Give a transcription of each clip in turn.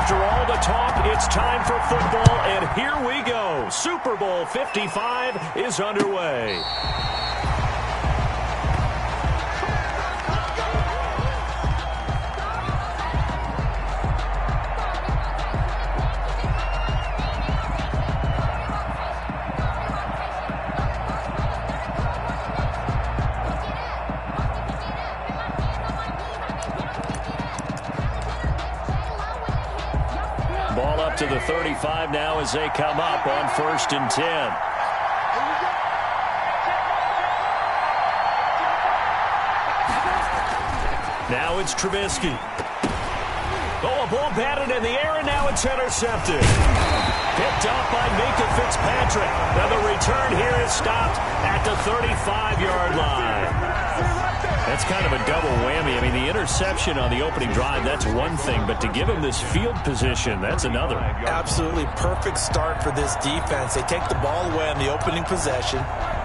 After all the talk, it's time for football, and here we go. Super Bowl 55 is underway. Ball up to the 35 now as they come up on 1st and 10. Now it's Trubisky. Oh, a ball batted in the air, and now it's intercepted. Picked up by Minka Fitzpatrick. Now the return here is stopped at the 35-yard line. That's kind of a double whammy. I mean, the interception on the opening drive, that's one thing, but to give him this field position, that's another. Absolutely perfect start for this defense. They take the ball away on the opening possession.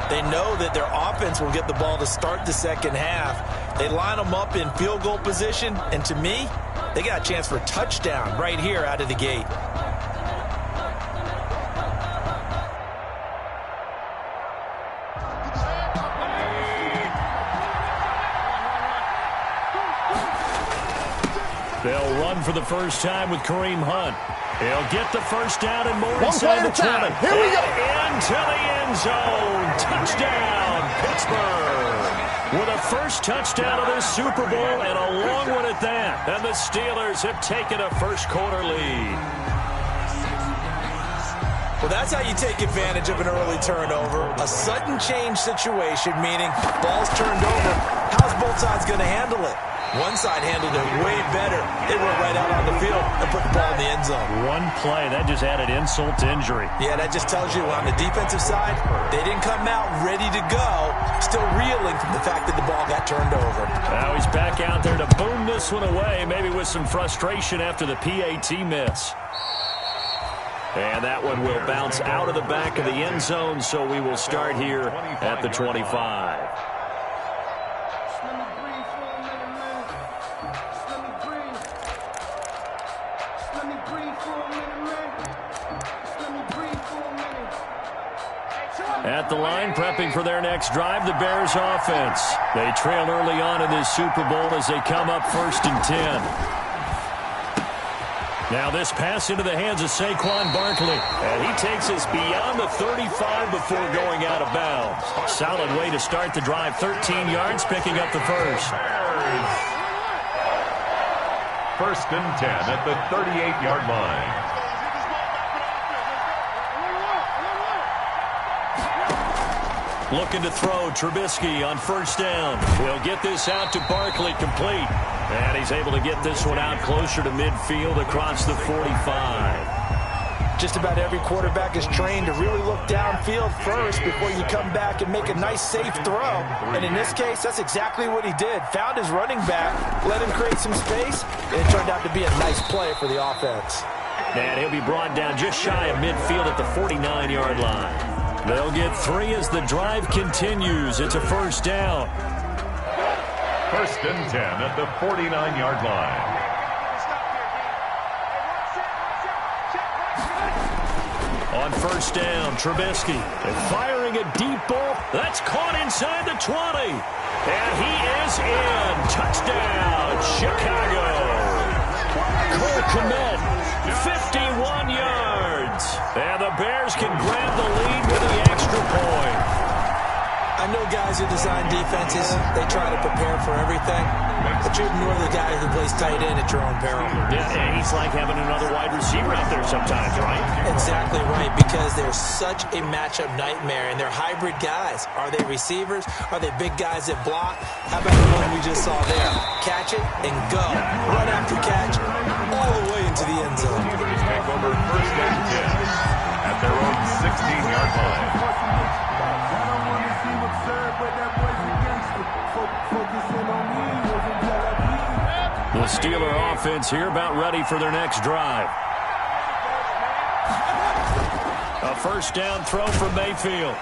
They know that their offense will get the ball to start the second half. They line them up in field goal position, and to me, they got a chance for a touchdown right here out of the gate. They'll run for the first time with Kareem Hunt. He'll get the first down and more inside the 20. Here we go. Into the end zone. Touchdown, Pittsburgh. With a first touchdown of this Super Bowl and a long one at that. And the Steelers have taken a first-quarter lead. Well, that's how you take advantage of an early turnover. A sudden change situation, meaning ball's turned over. How's both sides going to handle it? One side handled it way better. They went right out on the field and put the ball in the end zone. One play, that just added insult to injury. Yeah, that just tells you on the defensive side, they didn't come out ready to go, still reeling from the fact that the ball got turned over. Now he's back out there to boom this one away, maybe with some frustration after the PAT miss. And that one will bounce out of the back of the end zone, so we will start here at the 25. At the line, prepping for their next drive, the Bears offense. They trail early on in this Super Bowl as they come up 1st and 10. Now this pass into the hands of Saquon Barkley. And he takes us beyond the 35 before going out of bounds. Solid way to start the drive. 13 yards, picking up the first. 1st and 10 at the 38-yard line. Looking to throw, Trubisky on 1st down. He'll get this out to Barkley, complete. And he's able to get this one out closer to midfield across the 45. Just about every quarterback is trained to really look downfield first before you come back and make a nice, safe throw. And in this case, that's exactly what he did. Found his running back, let him create some space, and it turned out to be a nice play for the offense. And he'll be brought down just shy of midfield at the 49-yard line. They'll get 3 as the drive continues. It's a 1st down. 1st and 10 at the 49-yard line. On 1st down, Trubisky firing a deep ball. That's caught inside the 20. And he is in. Touchdown, Chicago. Cole Kmet, 51 yards. And the Bears can grab the lead with the extra point. I know guys who design defenses, they try to prepare for everything, but you ignore the guy who plays tight end at your own peril. Yeah, he's like having another wide receiver out there sometimes, right? Exactly right, because they're such a matchup nightmare, and they're hybrid guys. Are they receivers? Are they big guys that block? How about the one we just saw there? Catch it and go. Run after catch, all the way into the end zone. Take over 1st and 10 at their own 16-yard line. The Steeler offense here about ready for their next drive. A 1st down throw from Mayfield.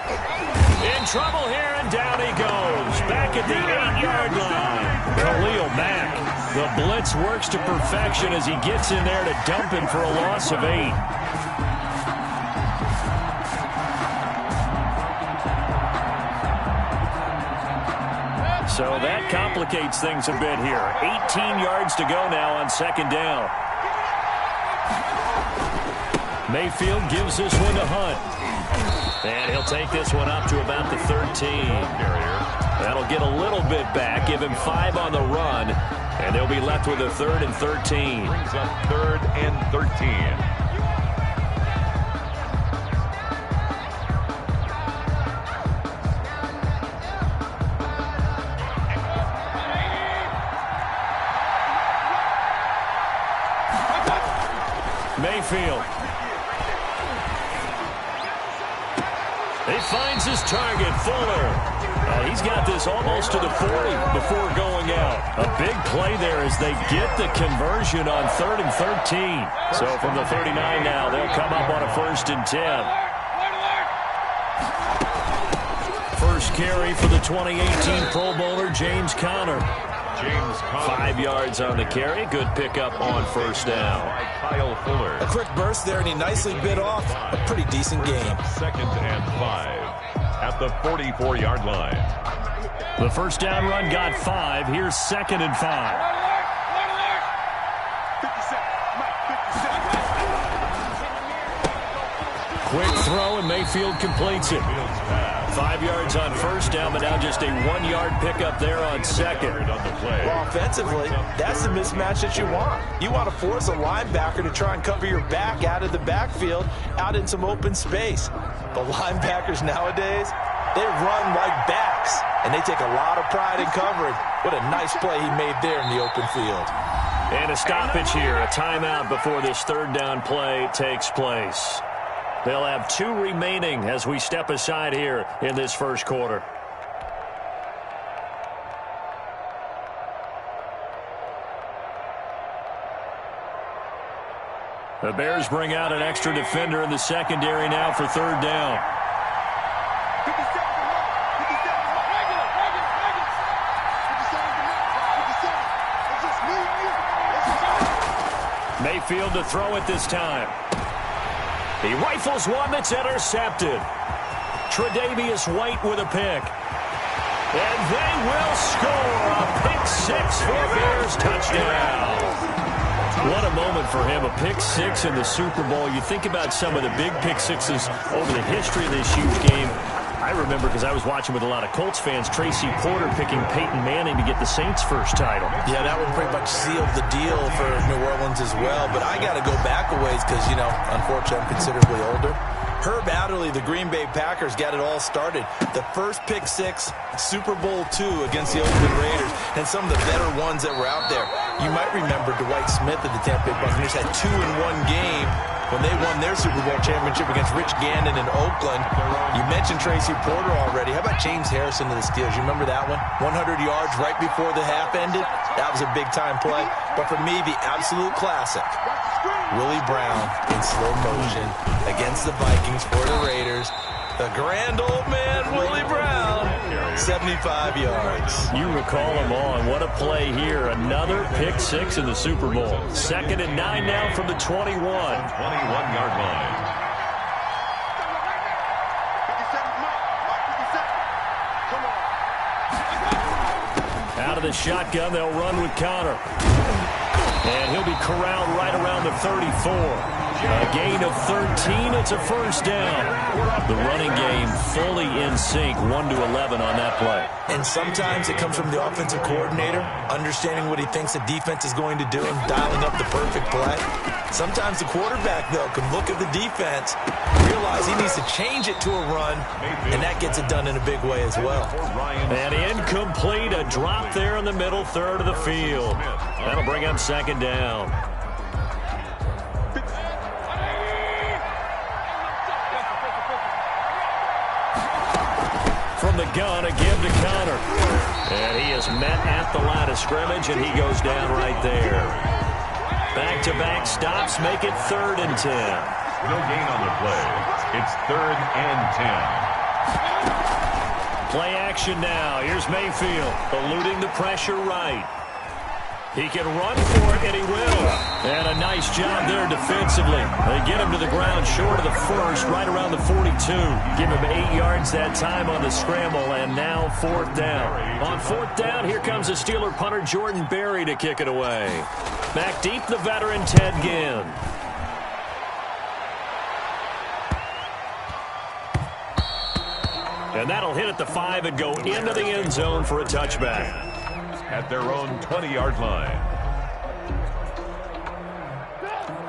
In trouble here, and down he goes. Back at the 8-yard line. Khalil Mack The blitz works to perfection as he gets in there to dump him for a loss of 8. So that complicates things a bit here. 18 yards to go now on second down. Mayfield gives this one to Hunt. And he'll take this one up to about the 13. That'll get a little bit back, give him 5 on the run, and they'll be left with a 3rd and 13. Brings up 3rd and 13. Mayfield. He finds his target, Fuller. He's got this almost to the 40 before going out. A big play there as they get the conversion on 3rd and 13. So from the 39 now, they'll come up on a 1st and 10. First carry for the 2018 Pro Bowler, James Conner. 5 yards on the carry. Good pickup on 1st down. Kyle Fuller. A quick burst there, and he nicely bit off a pretty decent game. 2nd and 5 at the 44-yard line. The first down run got 5. Here's 2nd and 5. Quick throw, and Mayfield completes it. 5 yards on 1st down, but now just a 1-yard pickup there on 2nd. Well, offensively, that's the mismatch that you want. You want to force a linebacker to try and cover your back out of the backfield, out in some open space. But linebackers nowadays, they run like backs, and they take a lot of pride in covering. What a nice play he made there in the open field. And a stoppage here, a timeout before this 3rd down play takes place. They'll have 2 remaining as we step aside here in this first quarter. The Bears bring out an extra defender in the secondary now for 3rd down. Mayfield to throw it this time. He rifles one that's intercepted. Tre'Davious White with a pick. And they will score a pick 6 for Bears touchdown. What a moment for him, a pick 6 in the Super Bowl. You think about some of the big pick 6s over the history of this huge game. I remember, because I was watching with a lot of Colts fans, Tracy Porter picking Peyton Manning to get the Saints' first title. Yeah, that one pretty much sealed the deal for New Orleans as well. But I got to go back a ways because, you know, unfortunately, I'm considerably older. Herb Adderley, the Green Bay Packers, got it all started. The first pick 6, Super Bowl II against the Oakland Raiders, and some of the better ones that were out there. You might remember Dwight Smith of the Tampa Bay Buccaneers had 2 in one game when they won their Super Bowl championship against Rich Gannon in Oakland. You mentioned Tracy Porter already. How about James Harrison of the Steelers? You remember that one? 100 yards right before the half ended. That was a big-time play. But for me, the absolute classic, Willie Brown in slow motion against the Vikings for the Raiders. The grand old man, Willie Brown, 75 yards. You recall him on. What a play here. Another pick 6 in the Super Bowl. 2nd and 9 now from the 21. 21-yard line. Out of the shotgun, they'll run with Conner. And he'll be corralled right around the 34. A gain of 13. It's a first down. The running game fully in sync, 1-11 on that play. And sometimes it comes from the offensive coordinator, understanding what he thinks the defense is going to do and dialing up the perfect play. Sometimes the quarterback, though, can look at the defense, realize he needs to change it to a run, and that gets it done in a big way as well. And incomplete, a drop there in the middle third of the field. That'll bring up 2nd down. From the gun, again to Conner. And he is met at the line of scrimmage, and he goes down right there. Back-to-back stops make it 3rd and 10. No gain on the play. It's 3rd and 10. Play action now. Here's Mayfield eluding the pressure right. He can run for it, and he will. And a nice job there defensively. They get him to the ground short of the first, right around the 42. Give him 8 yards that time on the scramble, and now 4th down. On 4th down, here comes the Steeler punter Jordan Berry to kick it away. Back deep, the veteran Ted Ginn. And that'll hit at the 5 and go into the end zone for a touchback. At their own 20-yard line.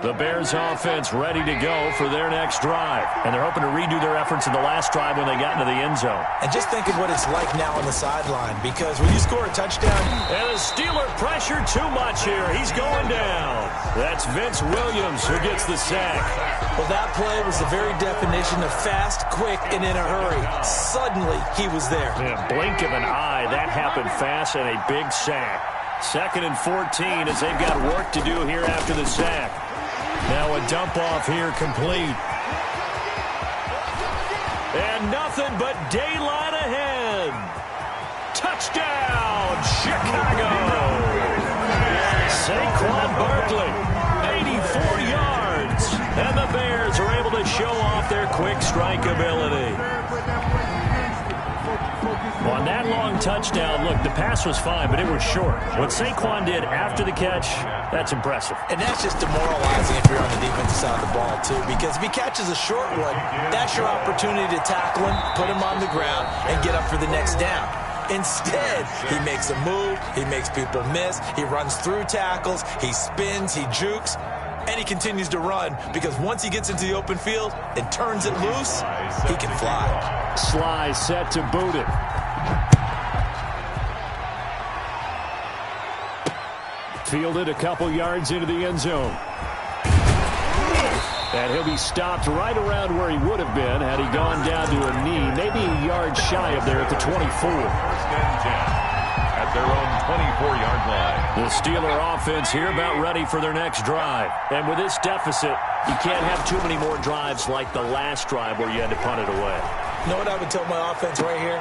The Bears offense ready to go for their next drive. And they're hoping to redo their efforts in the last drive when they got into the end zone. And just think of what it's like now on the sideline, because when you score a touchdown... And the Steeler pressure too much here. He's going down. That's Vince Williams who gets the sack. Well, that play was the very definition of fast, quick, and in a hurry. Suddenly, he was there. In a blink of an eye, that happened fast, and a big sack. 2nd and 14 as they've got work to do here after the sack. Now a dump-off here complete. And nothing but daylight ahead. Touchdown, Chicago! Saquon Barkley, 84 yards. And the Bears are able to show off their quick strike ability. On that long touchdown, look, the pass was fine, but it was short. What Saquon did after the catch, that's impressive. And that's just demoralizing if you're on the defensive side of the ball, too, because if he catches a short one, that's your opportunity to tackle him, put him on the ground, and get up for the next down. Instead, he makes a move, he makes people miss, he runs through tackles, he spins, he jukes, and he continues to run because once he gets into the open field and turns it loose, he can fly. Sly set to boot it. Fielded a couple yards into the end zone. And he'll be stopped right around where he would have been had he gone down to a knee, maybe a yard shy of there at the 24. 1st and 10 at their own 24-yard line. The Steeler offense here about ready for their next drive. And with this deficit, you can't have too many more drives like the last drive where you had to punt it away. You know what I would tell my offense right here?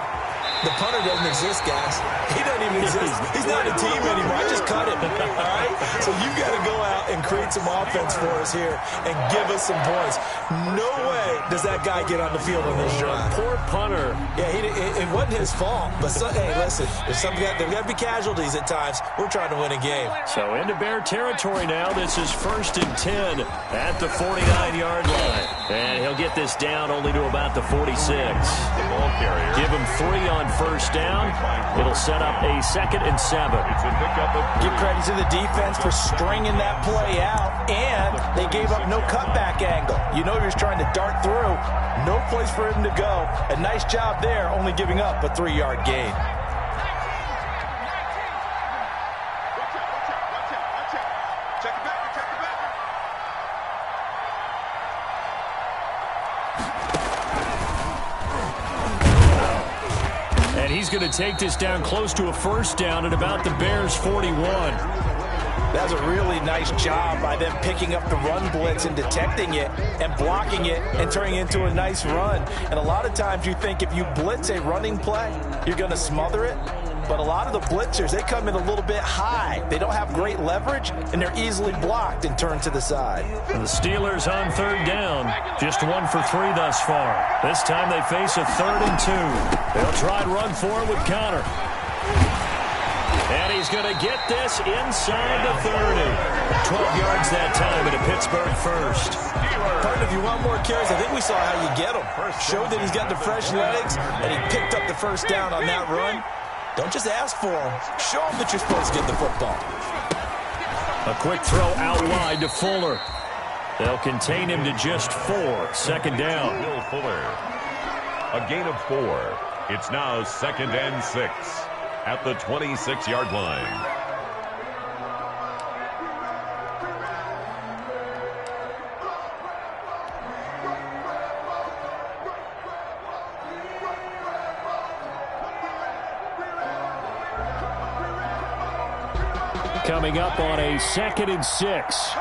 The punter doesn't exist, guys. He doesn't even exist. He's not a team anymore. I just cut him, all right? So you got to go out and create some offense for us here and give us some points. No way does that guy get on the field on this drive. Poor punter. Yeah, it wasn't his fault. But, hey, listen, there's got to be casualties at times. We're trying to win a game. So into Bear territory now. This is 1st and 10 at the 49-yard line. And he'll get this down only to about the 46. The ball carrier. Give him 3 on 1st down. It'll set up a 2nd and 7. It's a pickup of 3. Give credit to the defense for stringing that play out, and they gave up no cutback angle. You know he was trying to dart through. No place for him to go. A nice job there, only giving up a 3-yard gain. He's going to take this down close to a 1st down at about the Bears' 41. That's a really nice job by them picking up the run blitz and detecting it and blocking it and turning it into a nice run. And a lot of times you think if you blitz a running play, you're going to smother it. But a lot of the blitzers, they come in a little bit high. They don't have great leverage, and they're easily blocked and turned to the side. And the Steelers on 3rd down, just 1 for 3 thus far. This time they face a 3rd and 2. They'll try and run for it with Connor. And he's going to get this inside the 30. 12 yards that time at a Pittsburgh 1st. Partner, if you want more carries, I think we saw how you get them. Showed that he's got the fresh legs, and he picked up the 1st down on that run. Don't just ask for them. Show them that you're supposed to get the football. A quick throw out wide to Fuller. They'll contain him to just 4. 2nd down. Will Fuller. A gain of 4. It's now 2nd and 6 at the 26-yard line. Coming up on a 2nd and 6.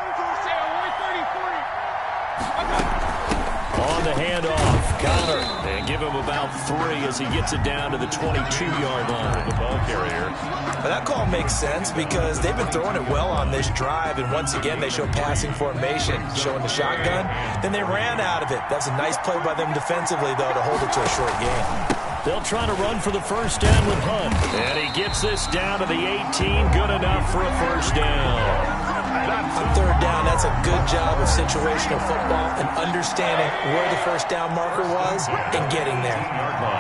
On the handoff, got punter. And give him about 3 as he gets it down to the 22-yard line. The ball carrier. Well, that call makes sense because they've been throwing it well on this drive, and once again they show passing formation, showing the shotgun. Then they ran out of it. That's a nice play by them defensively, though, to hold it to a short game. They'll try to run for the first down with Hunt. And he gets this down to the 18. Good enough for a first down. On third down, that's a good job of situational football and understanding where the first down marker was and getting there.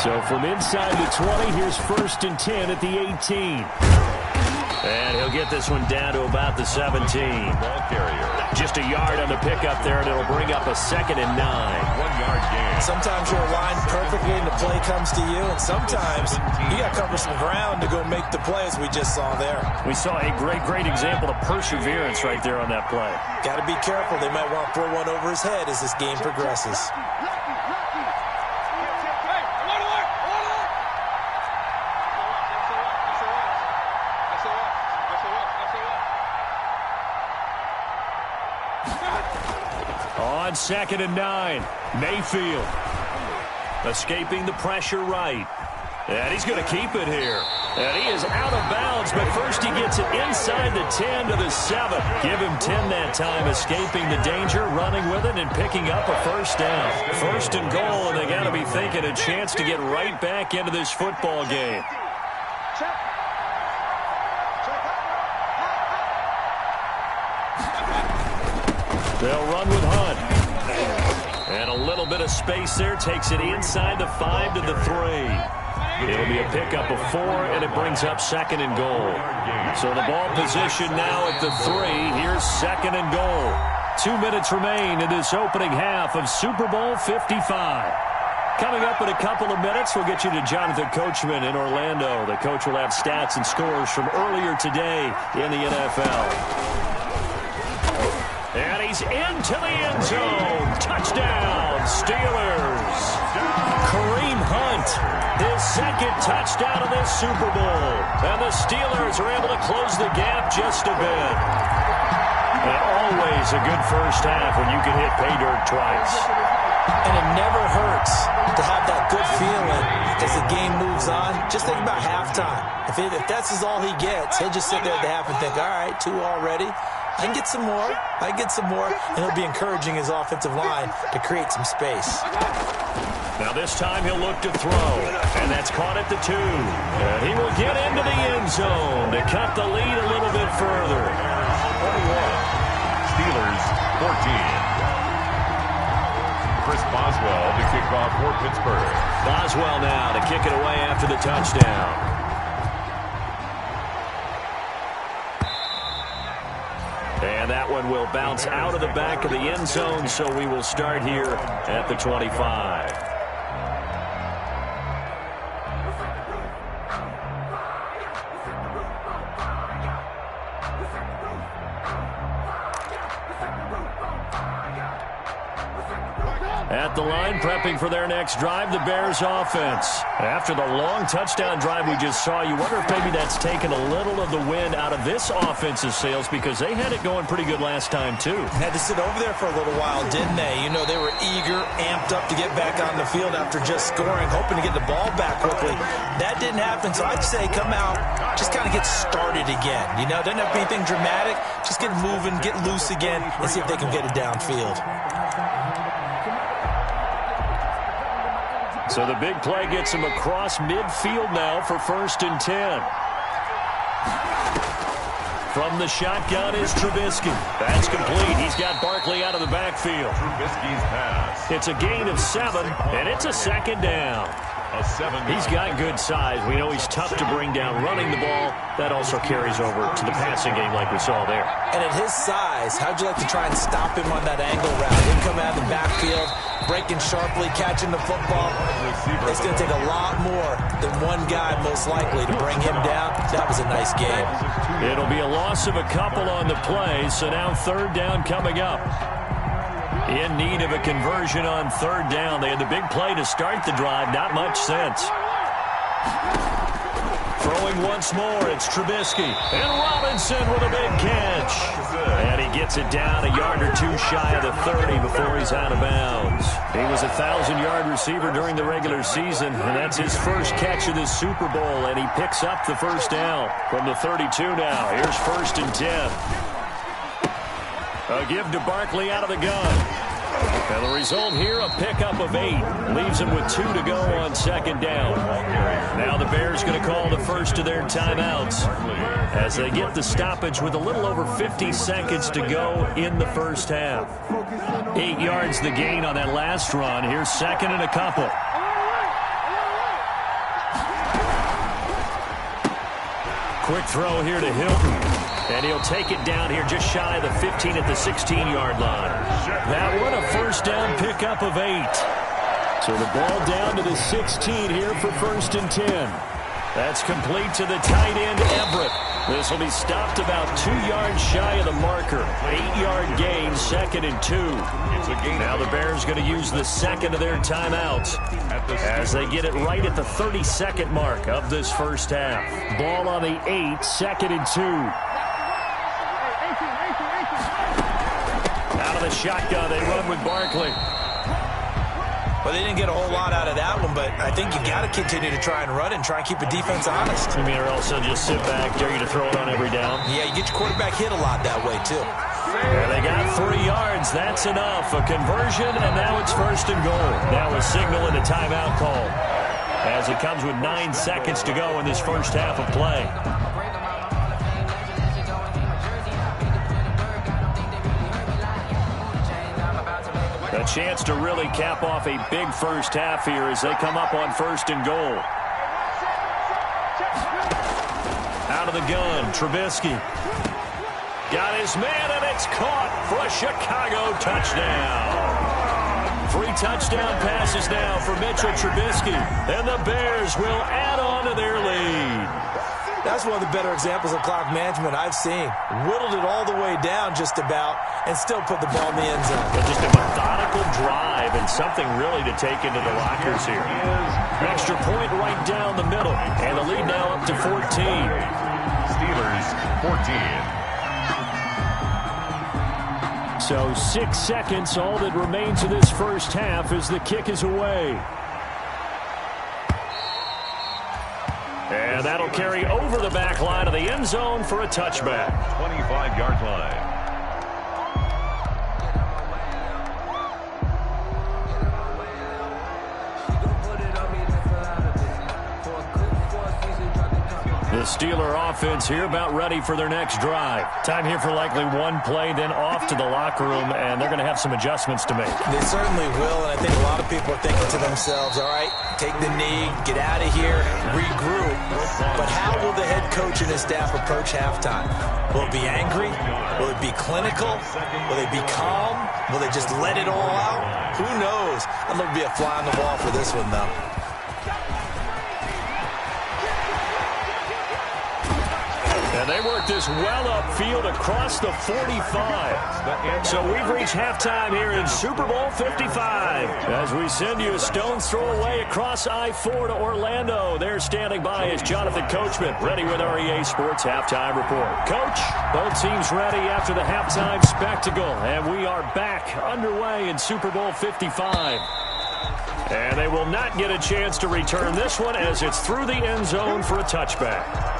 So from inside the 20, here's 1st and 10 at the 18. And he'll get this one down to about the 17. Ball carrier. Just a yard on the pickup there, and it'll bring up a 2nd and 9. 1-yard gain. Sometimes you're aligned perfectly and the play comes to you, and sometimes you got to cover some ground to go make the play, as we just saw there. We saw a great example of perseverance right there on that play. Got to be careful. They might want to throw one over his head as this game progresses. On 2nd and 9, Mayfield escaping the pressure right. And he's going to keep it here. And he is out of bounds, but first he gets it inside the 10 to the 7. Give him 10 that time, escaping the danger, running with it, and picking up a first down. 1st and goal, and they got to be thinking a chance to get right back into this football game. They'll run with Hunt. And a little bit of space there. Takes it inside the 5 to the 3. It'll be a pickup of 4, and it brings up 2nd and goal. So the ball position now at the 3. Here's 2nd and goal. 2 minutes remain in this opening half of Super Bowl 55. Coming up in a couple of minutes, we'll get you to Jonathan Coachman in Orlando. The coach will have stats and scores from earlier today in the NFL. And he's into the end zone. Touchdown, Steelers. Kareem Hunt, his 2nd touchdown of this Super Bowl. And the Steelers are able to close the gap just a bit. And always a good first half when you can hit pay dirt twice. And it never hurts to have that good feeling as the game moves on. Just think about halftime. If that's all he gets, he'll just sit there at the half and think, all right, 2 already. I can get some more. And he'll be encouraging his offensive line to create some space. Now this time he'll look to throw. And that's caught at the 2. And he will get into the end zone to cut the lead a little bit further. 21. Steelers 14. Chris Boswell to kick off for Pittsburgh. Boswell now to kick it away after the touchdown. And that one will bounce out of the back of the end zone, so we will start here at the 25. At the line, prepping for their next drive, the Bears offense. After the long touchdown drive we just saw, you wonder if maybe that's taken a little of the wind out of this offense's sails because they had it going pretty good last time, too. Had to sit over there for a little while, didn't they? You know, they were eager, amped up to get back on the field after just scoring, hoping to get the ball back quickly. That didn't happen, so I'd say come out, just kind of get started again. You know, doesn't have to be anything dramatic. Just get moving, get loose again, and see if they can get it downfield. So the big play gets him across midfield now for 1st and 10. From the shotgun is Trubisky. That's complete. He's got Barkley out of the backfield. Trubisky's pass. It's a gain of 7, and it's a 2nd down. He's got good size. We know he's tough to bring down running the ball. That also carries over to the passing game like we saw there. And at his size, how'd you like to try and stop him on that angle route? Him coming out of the backfield, breaking sharply, catching the football. It's going to take a lot more than one guy, most likely, to bring him down. That was a nice game. It'll be a loss of a couple on the play, so now 3rd down coming up. In need of a conversion on 3rd down. They had the big play to start the drive. Not much sense. Throwing once more, it's Trubisky. And Robinson with a big catch. And he gets it down a yard or 2 shy of the 30 before he's out of bounds. He was a 1,000-yard receiver during the regular season, and that's his first catch of this Super Bowl, and he picks up the first down from the 32 now. Here's 1st and 10. A give to Barkley out of the gun. And the result here, a pickup of 8. Leaves him with 2 to go on 2nd down. Now the Bears going to call the first of their timeouts as they get the stoppage with a little over 50 seconds to go in the first half. 8 yards the gain on that last run. Here's 2nd and a couple. Quick throw here to Hilton. And he'll take it down here just shy of the 15 at the 16-yard line. That one a first down pickup of 8. So the ball down to the 16 here for 1st and 10. That's complete to the tight end, Everett. This will be stopped about 2 yards shy of the marker. 8-yard gain, 2nd and 2. Now the Bears going to use the second of their timeouts as they get it right at the 32nd mark of this first half. Ball on the 8, 2nd and 2. Out of the shotgun, they run with Barkley. Well, they didn't get a whole lot out of that one, but I think you got to continue to try and run and try and keep the defense honest. You mean, or else they'll just sit back, dare you to throw it on every down? Yeah, you get your quarterback hit a lot that way, too. Yeah, they got 3 yards. That's enough. A conversion, and now it's 1st and goal. Now a signal and a timeout call as it comes with 9 seconds to go in this first half of play. A chance to really cap off a big first half here as they come up on 1st and goal. Out of the gun, Trubisky. Got his man, and it's caught for a Chicago touchdown. 3 touchdown passes now for Mitchell Trubisky, and the Bears will add on to their lead. That's one of the better examples of clock management I've seen. Whittled it all the way down just about and still put the ball in the end zone. But just a methodical drive and something really to take into the lockers here. Extra point right down the middle, and the lead now up to 14. Steelers, 14. So 6 seconds, all that remains of this first half as the kick is away. And that'll carry over the back line of the end zone for a touchback. 25-yard line. The Steeler offense here about ready for their next drive. Time here for likely one play, then off to the locker room, and they're going to have some adjustments to make. They certainly will, and I think a lot of people are thinking to themselves, all right, take the knee, get out of here, regroup. But how will the head coach and his staff approach halftime? Will it be angry? Will it be clinical? Will they be calm? Will they just let it all out? Who knows? I'd love to be a fly on the wall for this one, though. And they work this well upfield across the 45. So we've reached halftime here in Super Bowl 55. As we send you a stone's throw away across I-4 to Orlando. There standing by is Jonathan Coachman, ready with REA Sports Halftime Report. Coach, both teams ready after the halftime spectacle. And we are back underway in Super Bowl 55. And they will not get a chance to return this one as it's through the end zone for a touchback.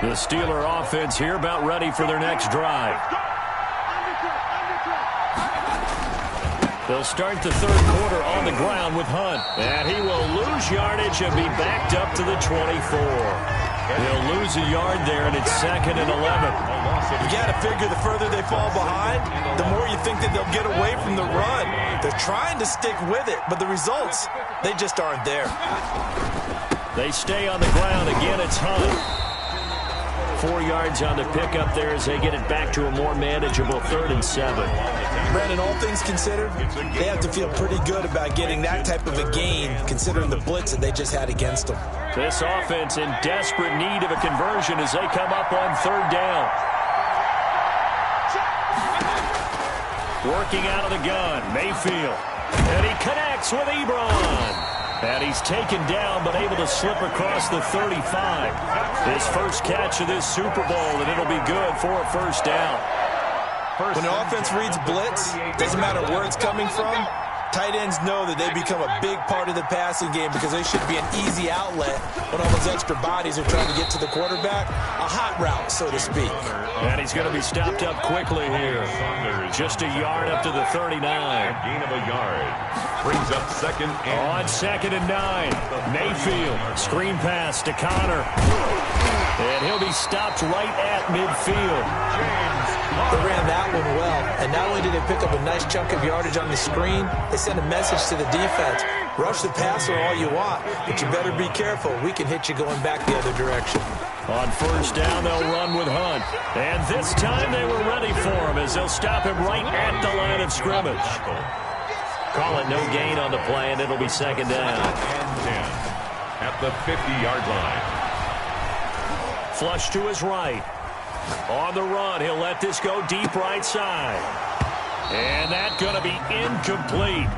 The Steeler offense here about ready for their next drive. They'll start the third quarter on the ground with Hunt. And he will lose yardage and be backed up to the 24. He'll lose a yard there, and it's 2nd and 11. You got to figure the further they fall behind, the more you think that they'll get away from the run. They're trying to stick with it, but the results, they just aren't there. They stay on the ground. Again, it's Hunt. 4 yards on the pickup there as they get it back to a more manageable 3rd and 7. Brandon, all things considered, they have to feel pretty good about getting that type of a gain considering the blitz that they just had against them. This offense in desperate need of a conversion as they come up on 3rd down. Working out of the gun, Mayfield. And he connects with Ebron. And he's taken down, but able to slip across the 35. His first catch of this Super Bowl, and it'll be good for a first down. When the offense reads blitz, doesn't matter where it's coming from, tight ends know that they become a big part of the passing game because they should be an easy outlet when all those extra bodies are trying to get to the quarterback. A hot route, so to speak. And he's going to be stopped up quickly here. Just a yard up to the 39. Gain of a yard. Brings up second and... On 2nd and 9. Mayfield. Screen pass to Connor. And he'll be stopped right at midfield. They ran that one well. And not only did they pick up a nice chunk of yardage on the screen, they sent a message to the defense. Rush the passer all you want, but you better be careful. We can hit you going back the other direction. On first down, they'll run with Hunt. And this time they were ready for him as they'll stop him right at the line of scrimmage. Call it no gain on the play, and it'll be 2nd down. At the 50-yard line. Flush to his right. On the run, he'll let this go deep right side. And that's going to be incomplete.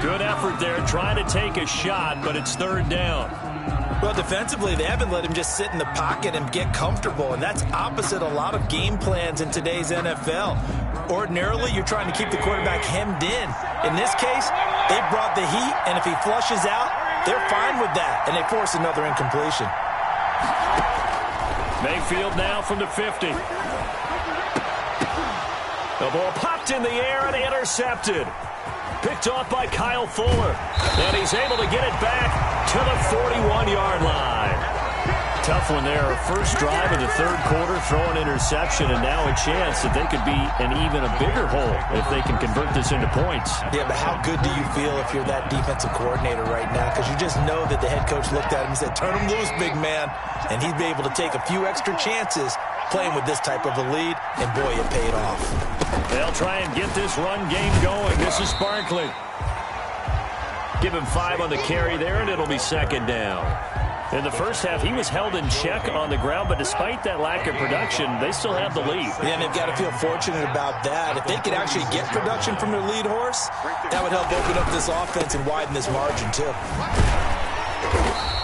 Good effort there, trying to take a shot, but it's 3rd down. Well, defensively, they haven't let him just sit in the pocket and get comfortable, and that's opposite a lot of game plans in today's NFL. Ordinarily, you're trying to keep the quarterback hemmed in. In this case, they brought the heat, and if he flushes out, they're fine with that, and they force another incompletion. Mayfield now from the 50. The ball popped in the air and intercepted. Picked off by Kyle Fuller. And he's able to get it back to the 41-yard line. Tough one there. First drive of the 3rd quarter, throw an interception, and now a chance that they could be in even a bigger hole if they can convert this into points. Yeah, but how good do you feel if you're that defensive coordinator right now? Because you just know that the head coach looked at him and said, turn him loose, big man. And he'd be able to take a few extra chances playing with this type of a lead, and boy, it paid off. They'll try and get this run game going. This is Barkley. Give him 5 on the carry there, and it'll be 2nd down. In the first half, he was held in check on the ground, but despite that lack of production, they still have the lead. Yeah, and they've got to feel fortunate about that. If they could actually get production from their lead horse, that would help open up this offense and widen this margin, too.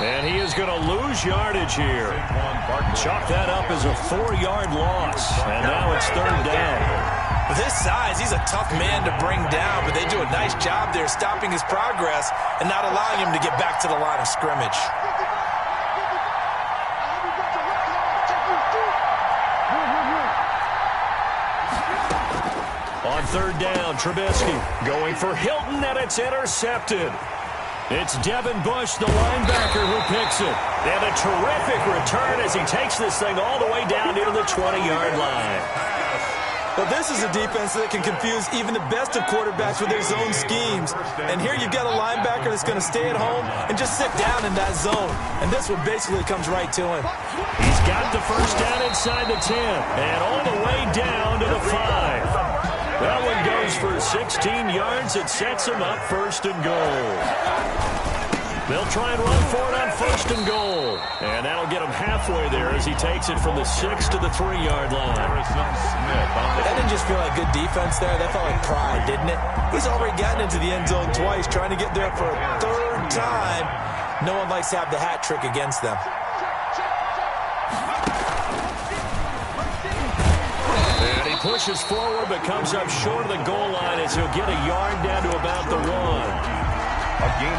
And he is going to lose yardage here. Chalk that up as a 4-yard loss, and now it's 3rd down. With his size, he's a tough man to bring down, but they do a nice job there stopping his progress and not allowing him to get back to the line of scrimmage. On 3rd down, Trubisky going for Hilton, and it's intercepted. It's Devin Bush, the linebacker, who picks it. And a terrific return as he takes this thing all the way down near the 20-yard line. Well, this is a defense that can confuse even the best of quarterbacks with their zone schemes. And here you've got a linebacker that's going to stay at home and just sit down in that zone. And this one basically comes right to him. He's got the first down inside the 10 and all the way down to the 5. That one goes for 16 yards. It sets him up 1st and goal. They'll try and run for it on 1st and goal. And that'll get him halfway there as he takes it from the 6 to the 3-yard line. That didn't just feel like good defense there. That felt like pride, didn't it? He's already gotten into the end zone twice, trying to get there for a 3rd time. No one likes to have the hat trick against them. And he pushes forward but comes up short of the goal line as he'll get a yard down to about the 1.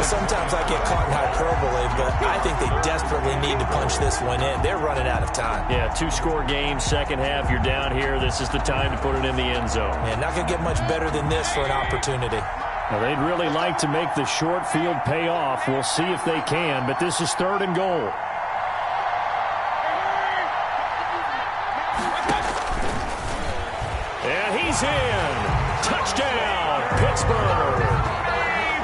Sometimes I get caught in hyperbole, but I think they desperately need to punch this one in. They're running out of time. Yeah, 2-score game, 2nd half, you're down here. This is the time to put it in the end zone. Yeah, not going to get much better than this for an opportunity. Well, they'd really like to make the short field pay off. We'll see if they can, but this is 3rd and goal. And he's in. Touchdown, Pittsburgh.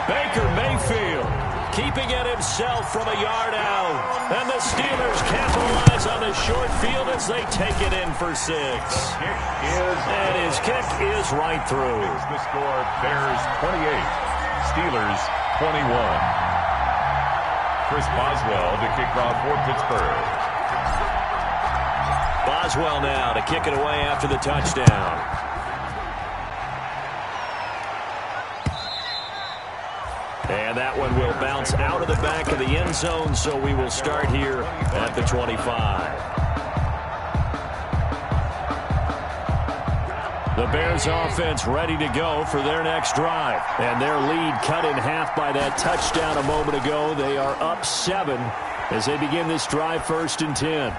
Baker Mayfield keeping it himself from a yard out. And the Steelers capitalize on the short field as they take it in for 6. And his kick is right through. It's the score, Bears 28, Steelers 21. Chris Boswell to kick off for Pittsburgh. Boswell now to kick it away after the touchdown. And that one will bounce out of the back of the end zone, so we will start here at the 25. The Bears offense ready to go for their next drive. And their lead cut in half by that touchdown a moment ago. They are up 7 as they begin this drive, 1st and 10.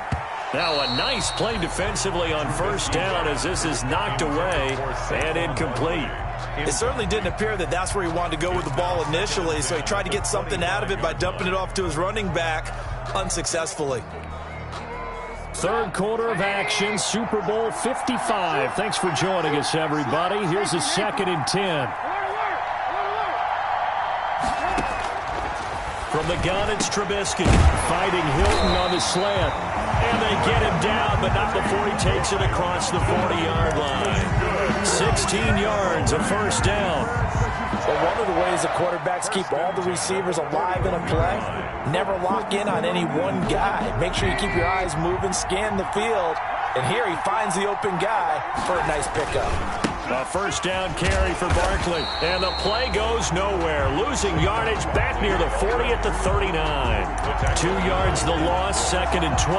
Now a nice play defensively on 1st down as this is knocked away and incomplete. It certainly didn't appear that that's where he wanted to go with the ball initially, so he tried to get something out of it by dumping it off to his running back unsuccessfully. Third quarter of action, Super Bowl 55. Thanks for joining us, everybody. Here's a 2nd and 10. From the gun, it's Trubisky fighting Hilton on the slant. And they get him down, but not before he takes it across the 40-yard line. 16 yards, a 1st down. But one of the ways the quarterbacks keep all the receivers alive in a play, never lock in on any one guy. Make sure you keep your eyes moving, scan the field. And here he finds the open guy for a nice pickup. A 1st down carry for Barkley. And the play goes nowhere. Losing yardage back near the 40 at the 39. 2 yards the loss, 2nd and 12.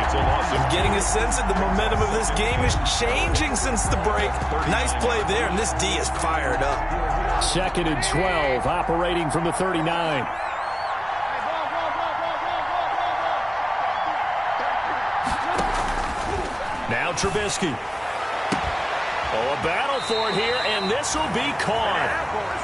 It's a loss. I'm getting a sense that the momentum of this game is changing since the break. Nice play there, and this D is fired up. 2nd and 12, operating from the 39. Now Trubisky. Oh, a battle for it here, and this will be caught.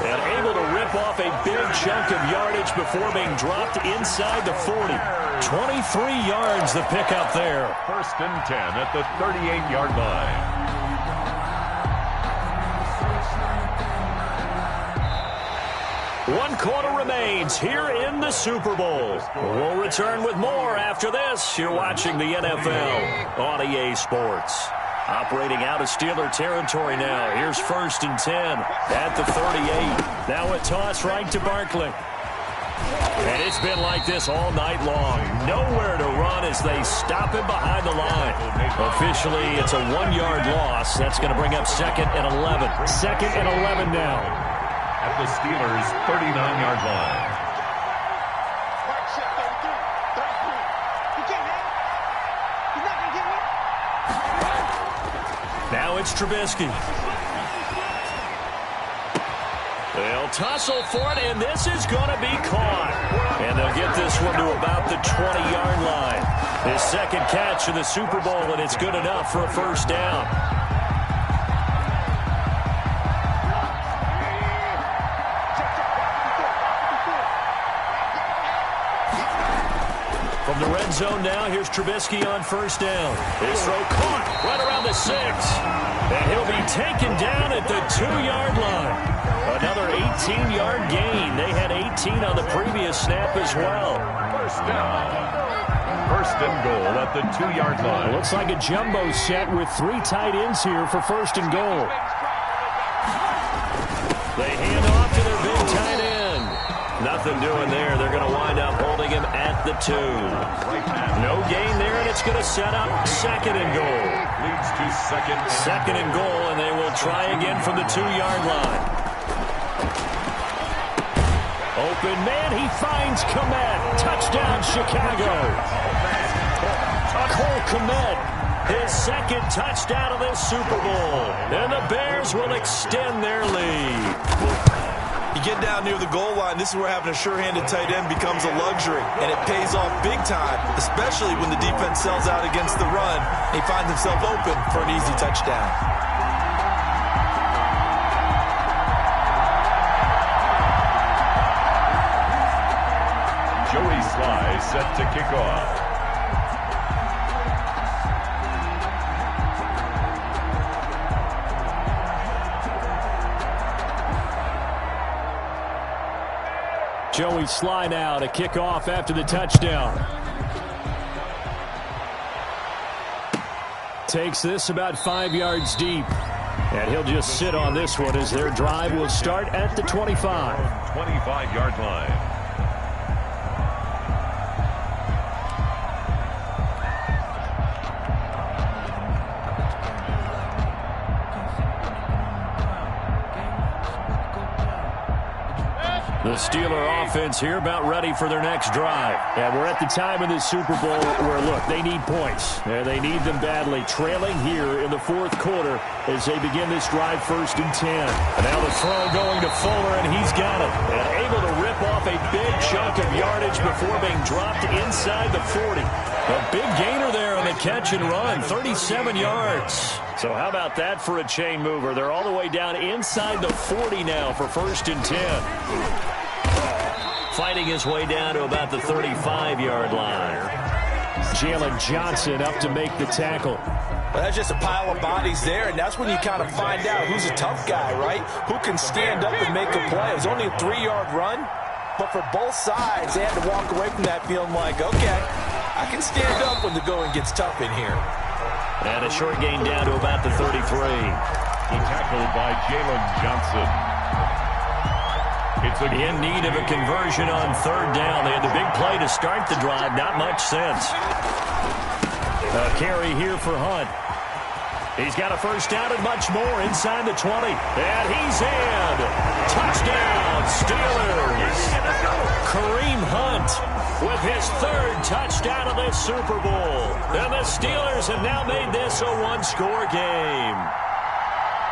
And able to rip off a big chunk of yardage before being dropped inside the 40. 23 yards the pickup there. 1st and 10 at the 38-yard line. One quarter remains here in the Super Bowl. We'll return with more after this. You're watching the NFL on EA Sports. Operating out of Steeler territory now. Here's 1st and 10 at the 38. Now a toss right to Barkley. And it's been like this all night long. Nowhere to run as they stop him behind the line. Officially, it's a 1-yard loss. That's going to bring up 2nd and 11. 2nd and 11 now. At the Steelers' 39-yard line. Now it's Trubisky. They'll tussle for it, and this is going to be caught. And they'll get this one to about the 20-yard line. His 2nd catch in the Super Bowl, and it's good enough for a 1st down. From the red zone now, here's Trubisky on 1st down. His throw caught right around the 6. And he'll be taken down at the 2-yard line. Another 18-yard gain. They had 18 on the previous snap as well. 1st down. 1st and goal at the 2-yard line. Looks like a jumbo set with 3 tight ends here for 1st and goal. They hand off to their big tight end. Nothing doing there. They're going to wind up holding him at the 2. No gain there, and it's going to set up 2nd and goal. Leads to 2nd and goal, and they will try again from the 2-yard line. Open man, he finds Kmet. Touchdown, Chicago. Cole Kmet, his 2nd touchdown of this Super Bowl. And the Bears will extend their lead. You get down near the goal line, this is where having a sure-handed tight end becomes a luxury, and it pays off big time, especially when the defense sells out against the run. He finds himself open for an easy touchdown. Joey Sly set to kick off. Joey Sly now to kick off after the touchdown. Takes this about 5 yards deep. And he'll just sit on this one as their drive will start at the 25. 25-yard line. The Steeler offense here about ready for their next drive. And we're at the time in the Super Bowl where, look, they need points. And they need them badly. Trailing here in the fourth quarter as they begin this drive 1st and 10. And now the throw going to Fuller, and he's got it. And able to rip off a big chunk of yardage before being dropped inside the 40. A big gainer there on the catch and run, 37 yards. So how about that for a chain mover? They're all the way down inside the 40 now for 1st and 10. Fighting his way down to about the 35-yard line. Jalen Johnson up to make the tackle. Well, that's just a pile of bodies there, and that's when you kind of find out who's a tough guy, right? Who can stand up and make a play. It was only a 3-yard run, but for both sides, they had to walk away from that feeling like, okay, I can stand up when the going gets tough in here. And a short gain down to about the 33. Tackled by Jalen Johnson. It's in need of a conversion on 3rd down. They had the big play to start the drive. Not much sense. A carry here for Hunt. He's got a 1st down and much more inside the 20. And he's in. Touchdown, Steelers. Kareem Hunt with his 3rd touchdown of this Super Bowl. And the Steelers have now made this a 1-score game.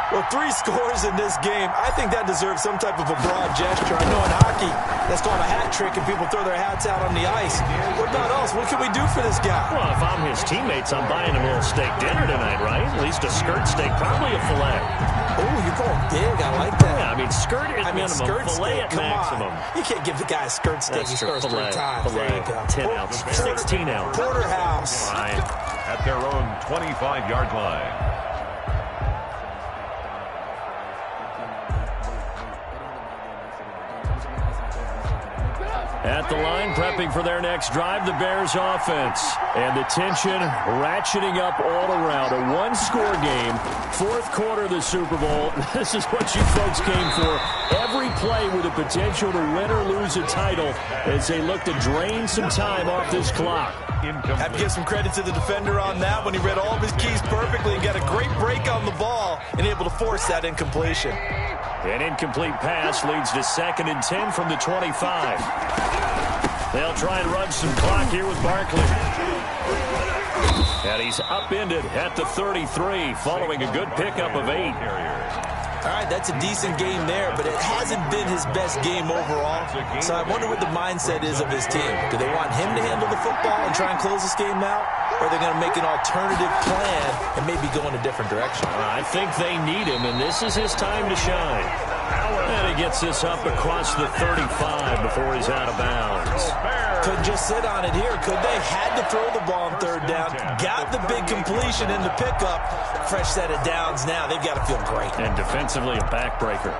Well, 3 scores in this game, I think that deserves some type of a broad gesture. I know in hockey, that's called a hat trick, and people throw their hats out on the ice. What about us? What can we do for this guy? Well, if I'm his teammates, I'm buying him a little steak dinner tonight, right? At least a skirt steak, probably a filet. Oh, you're going big. I like that. Yeah, I mean, skirt at minimum, skirt filet steak, at maximum. You can't give the guy a skirt steak. He scores 3 times. Filet, there you go. 10 ounce, 16 ounce. Porterhouse. Right. at their own 25-yard line. At the line, prepping for their next drive, the Bears offense. And the tension ratcheting up all around. A one-score game, fourth quarter of the Super Bowl. This is what you folks came for. Every play with the potential to win or lose a title as they look to drain some time off this clock. Have to give some credit to the defender on that when he read all of his keys perfectly and got a great break on the ball and able to force that incompletion. An incomplete pass leads to 2nd and 10 from the 25. They'll try and run some clock here with Barkley. And he's upended at the 33 following a good pickup of 8. All right, that's a decent game there, but it hasn't been his best game overall. So I wonder what the mindset is of his team. Do they want him to handle the football and try and close this game out? Or are they going to make an alternative plan and maybe go in a different direction? I think they need him, and this is his time to shine. And he gets this up across the 35 before he's out of bounds. Couldn't just sit on it here, could they? Had to throw the ball on 3rd down. Got the big completion in the pickup. Fresh set of downs now. They've got to feel great. And defensively a backbreaker.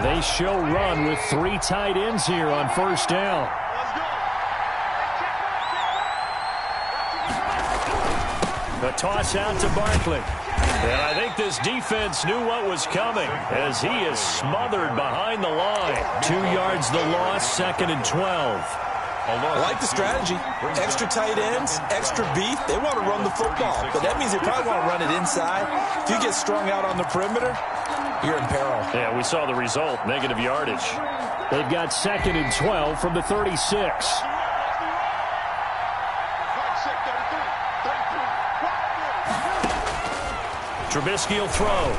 They show run with 3 tight ends here on 1st down. The toss out to Barkley. And I think this defense knew what was coming as he is smothered behind the line. 2 yards the loss, 2nd and 12. I like the strategy. Extra tight ends, extra beef. They want to run the football, but that means they probably want to run it inside. If you get strung out on the perimeter, you're in peril. Yeah, we saw the result, negative yardage. They've got 2nd and 12 from the 36. Trubisky will throw.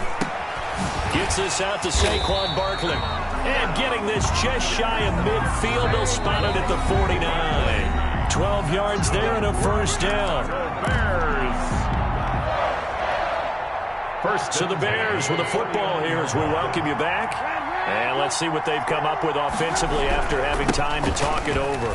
Gets this out to Saquon Barkley. And getting this just shy of midfield, they'll spot it at the 49. 12 yards there and a 1st down. So the Bears with the football here as we welcome you back. And let's see what they've come up with offensively after having time to talk it over.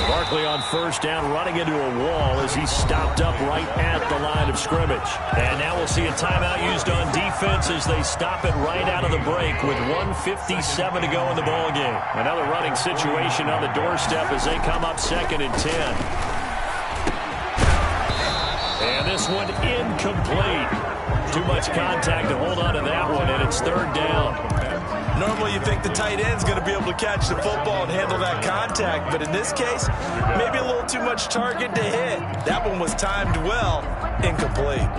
Barkley on 1st down, running into a wall as he's stopped up right at the line of scrimmage. And now we'll see a timeout used on defense as they stop it right out of the break with 1:57 to go in the ballgame. Another running situation on the doorstep as they come up 2nd and 10. And this one incomplete. Too much contact to hold on to that one, and it's 3rd down. Normally you think the tight end's going to be able to catch the football and handle that contact, but in this case, maybe a little too much target to hit. That one was timed well, incomplete.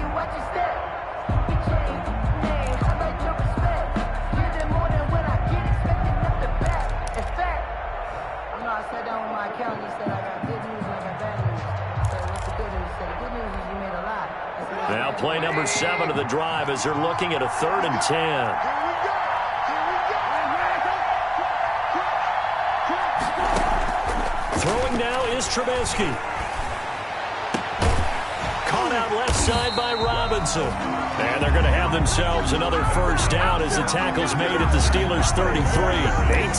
Now play number 7 of the drive as they're looking at a 3rd and 10. Throwing now is Trubisky. Caught out left side by Robinson. And they're going to have themselves another first down as the tackle's made at the Steelers' 33.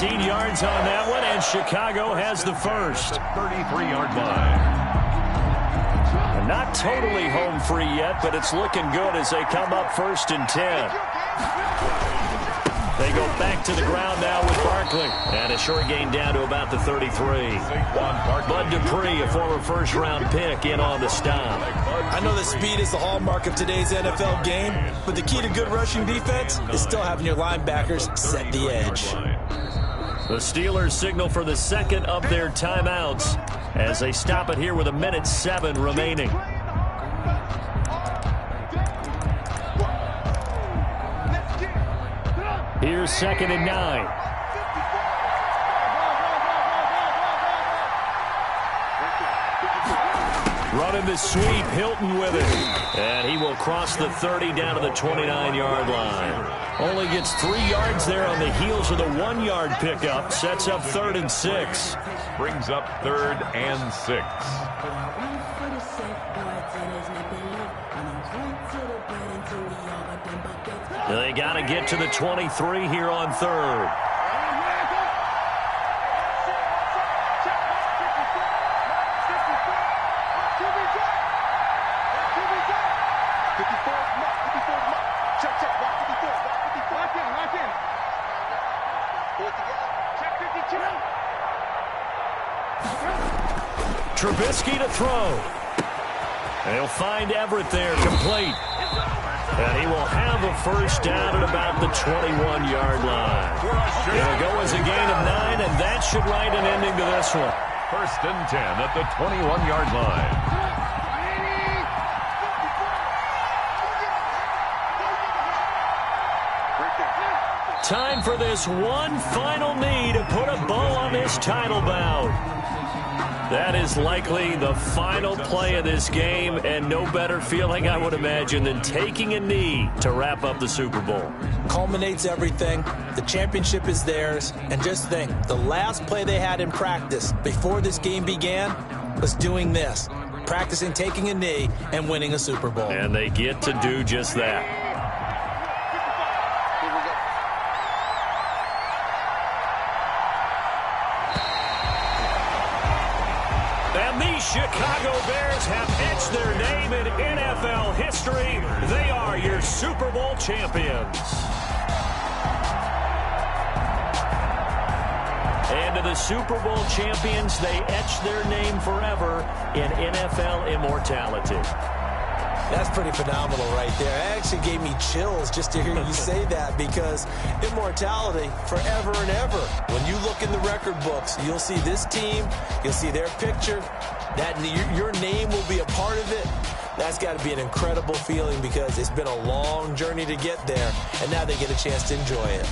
18 yards on that one, and Chicago has the first. 33-yard line. Not totally home free yet, but it's looking good as they come up 1st and 10. They go back to the ground now with Barkley. And a short gain down to about the 33. Bud Dupree, a former first-round pick, in on the stop. I know that speed is the hallmark of today's NFL game, but the key to good rushing defense is still having your linebackers set the edge. The Steelers signal for the second of their timeouts as they stop it here with 1:07 remaining. Here's 2nd and 9. Running the sweep, Hilton with it. And he will cross the 30 down to the 29-yard line. Only gets 3 yards there on the heels of the 1-yard pickup. Sets up 3rd and 6. Brings up 3rd and 6. They got to get to the 23 here on 3rd. Trubisky to throw. They'll find Everett there, complete. And he will have a first down at about the 21-yard line. It'll go as a gain of 9, and that should write an ending to this one. 1st and 10 at the 21-yard line. Time for this one final knee to put a bow on this title bout. That is likely the final play of this game, and no better feeling, I would imagine, than taking a knee to wrap up the Super Bowl. Culminates everything. The championship is theirs. And just think, the last play they had in practice before this game began was doing this, practicing taking a knee and winning a Super Bowl. And they get to do just that. And the Chicago Bears have etched their name in NFL history. They are your Super Bowl champions. And to the Super Bowl champions, they etch their name forever in NFL immortality. That's pretty phenomenal right there. It actually gave me chills just to hear you say that, because immortality forever and ever. When you look in the record books, you'll see this team, you'll see their picture, that your name will be a part of it. That's got to be an incredible feeling, because it's been a long journey to get there, and now they get a chance to enjoy it.